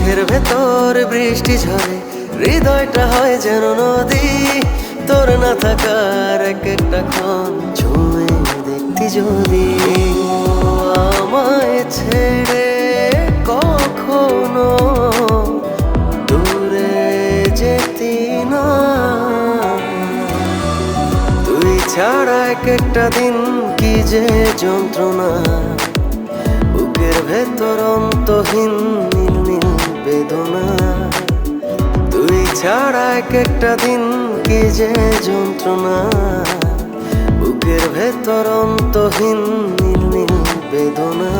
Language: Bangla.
বুকের ভেতর বৃষ্টি ঝরে, হৃদয়টা হয় যেন নদী। তোর না থাকার এক একটা ক্ষণ ছুঁয়ে দেখতি যদি। আমায় ছেড়ে কখনো দূরে যেতি না, তুই ছাড়া এক একটা দিন কি যে যন্ত্রণা। বুকের ভেতর অন্তহীন নীল নীল বেদনা, তুই ছাড়া এক একটা দিন কি যে যন্ত্রণা। বুকের ভেতর অন্তহীন নীল নীল বেদনা।